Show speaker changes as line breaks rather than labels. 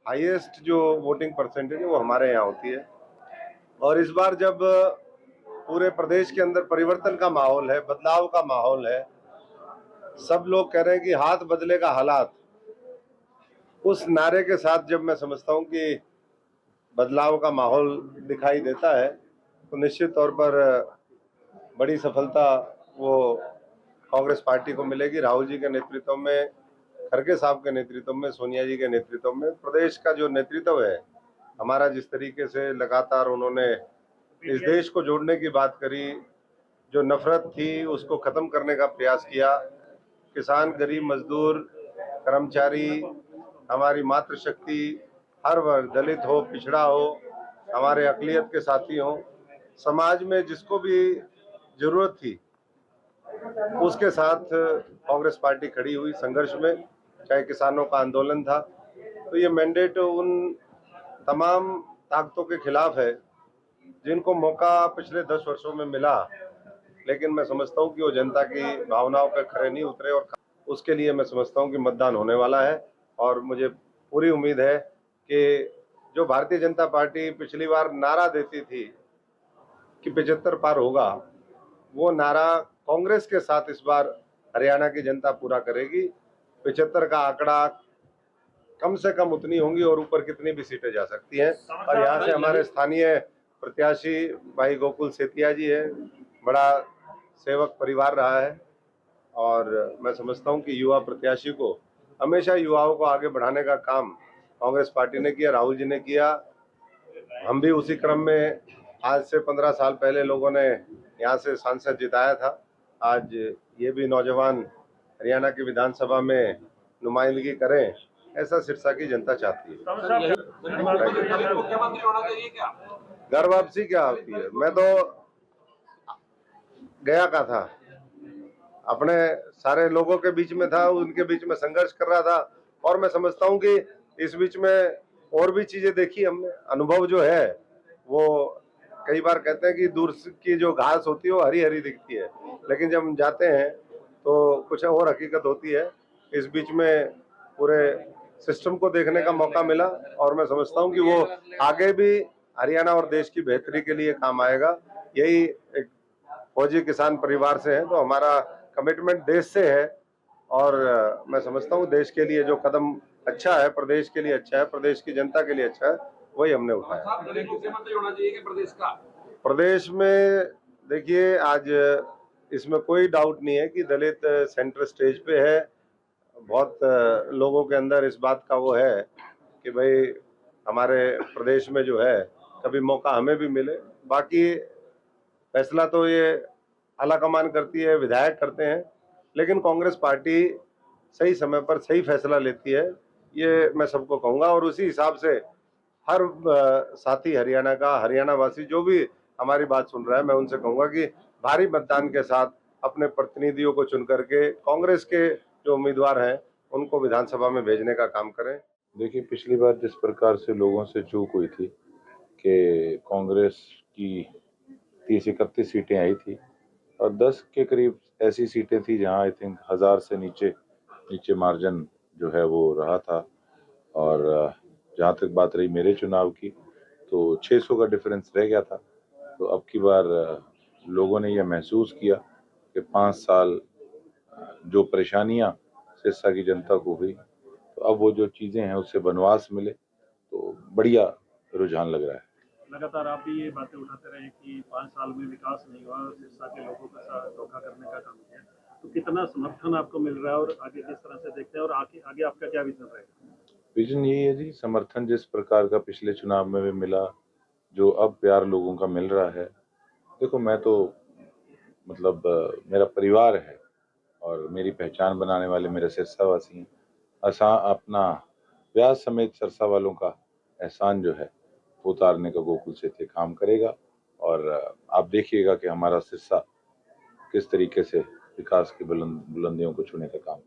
Highest जो voting percentage है वो हमारे यहाँ होती है। और इस बार जब पूरे प्रदेश के अंदर परिवर्तन का माहौल है, बदलाव का माहौल है, सब लोग कह रहे हैं कि हाथ बदलेगा हालात, उस नारे के साथ जब मैं समझता हूँ कि बदलाव का माहौल दिखाई देता है, तो निश्चित तौर पर बड़ी सफलता वो कांग्रेस पार्टी को मिलेगी। राहुल जी के नेतृत्व में, खड़गे साहब के नेतृत्व में, सोनिया जी के नेतृत्व में प्रदेश का जो नेतृत्व है हमारा, जिस तरीके से लगातार उन्होंने इस देश को जोड़ने की बात करी, जो नफरत थी उसको खत्म करने का प्रयास किया, किसान, गरीब, मजदूर, कर्मचारी, हमारी मातृशक्ति, हर वर्ग, दलित हो, पिछड़ा हो, हमारे अकलियत के साथी हो, समाज में जिसको भी जरूरत थी उसके साथ कांग्रेस पार्टी खड़ी हुई संघर्ष में। चाहे किसानों का आंदोलन था, तो ये मैंडेट उन तमाम ताकतों के खिलाफ है जिनको मौका पिछले 10 वर्षों में मिला, लेकिन मैं समझता हूं कि वो जनता की भावनाओं पर खरे नहीं उतरे। और उसके लिए मैं समझता हूं कि मतदान होने वाला है और मुझे पूरी उम्मीद है कि जो भारतीय जनता पार्टी पिछली बार नारा देती थी कि 75 पार होगा, वो नारा कांग्रेस के साथ इस बार हरियाणा की जनता पूरा करेगी। 75 का आंकड़ा कम से कम उतनी होंगी और ऊपर कितनी भी सीटें जा सकती हैं। और यहाँ से हमारे स्थानीय प्रत्याशी भाई गोकुल सेतिया जी है, बड़ा सेवक परिवार रहा है और मैं समझता हूँ कि युवा प्रत्याशी को हमेशा युवाओं को आगे बढ़ाने का काम कांग्रेस पार्टी ने किया, राहुल जी ने किया। हम भी उसी क्रम में आज से 15 साल पहले लोगों ने यहाँ से सांसद जिताया था। आज ये भी नौजवान हरियाणा की विधानसभा में नुमाइंदगी करें, ऐसा सिरसा की जनता चाहती है। घर वापसी क्या होती है? मैं तो गया का था, अपने सारे लोगों के बीच में था, उनके बीच में संघर्ष कर रहा था और मैं समझता हूँ कि इस बीच में और भी चीजें देखी हमने। अनुभव जो है वो, कई बार कहते हैं कि दूर की जो घास होती है वो हरी हरी दिखती है, लेकिन जब हम जाते हैं तो कुछ और हकीकत होती है। इस बीच में पूरे सिस्टम को देखने का मौका मिला और मैं समझता हूँ कि वो आगे भी हरियाणा और देश की बेहतरी के लिए काम आएगा। यही एक फौजी किसान परिवार से है तो हमारा कमिटमेंट देश से है और मैं समझता हूँ देश के लिए जो कदम अच्छा है, प्रदेश के लिए अच्छा है, प्रदेश की जनता के लिए अच्छा है, वही हमने उठाया। मुख्यमंत्री होना चाहिए कि प्रदेश का? प्रदेश में देखिए, आज इसमें कोई डाउट नहीं है कि दलित सेंटर स्टेज पे है। बहुत लोगों के अंदर इस बात का वो है कि भाई हमारे प्रदेश में जो है कभी मौका हमें भी मिले। बाकी फैसला तो ये आला कमान करती है, विधायक करते हैं, लेकिन कांग्रेस पार्टी सही समय पर सही फैसला लेती है, ये मैं सबको कहूंगा। और उसी हिसाब से हर साथी हरियाणा का, हरियाणा वासी जो भी हमारी बात सुन रहा है, मैं उनसे कहूंगा कि भारी मतदान के साथ अपने प्रतिनिधियों को चुन करके कांग्रेस के जो उम्मीदवार हैं उनको विधानसभा में भेजने का काम करें।
देखिए, पिछली बार जिस प्रकार से लोगों से चूक हुई थी कि कांग्रेस की 30-31 सीटें आई थी और 10 के करीब ऐसी सीटें थी जहां आई थिंक 1000 से नीचे मार्जिन जो है वो रहा था। और जहां तक बात रही मेरे चुनाव की, तो 600 का डिफरेंस रह गया था। तो अब की बार लोगों ने यह महसूस किया कि 5 साल जो परेशानियां सिरसा की जनता को हुई, तो अब वो जो चीजें हैं उससे बनवास मिले, तो बढ़िया रुझान लग रहा है।
लगातार आप भी ये बातें उठाते रहे कि 5 साल में विकास नहीं हुआ, सिरसा के लोगों के साथ धोखा करने का काम किया, तो कितना समर्थन आपको मिल रहा है और आगे किस तरह से देखते हैं और आगे आपका क्या विजन रहेगा?
विजन यही है जी, समर्थन जिस प्रकार का पिछले चुनाव में भी मिला, जो अब प्यार लोगों का मिल रहा है। देखो, मैं तो मतलब मेरा परिवार है और मेरी पहचान बनाने वाले मेरे सिरसावासी हैं। अपना ब्याज समेत सिरसा वालों का एहसान जो है उतारने का गोकुल सेतिया काम करेगा और आप देखिएगा कि हमारा सिरसा किस तरीके से विकास की बुलंदियों को छूने का काम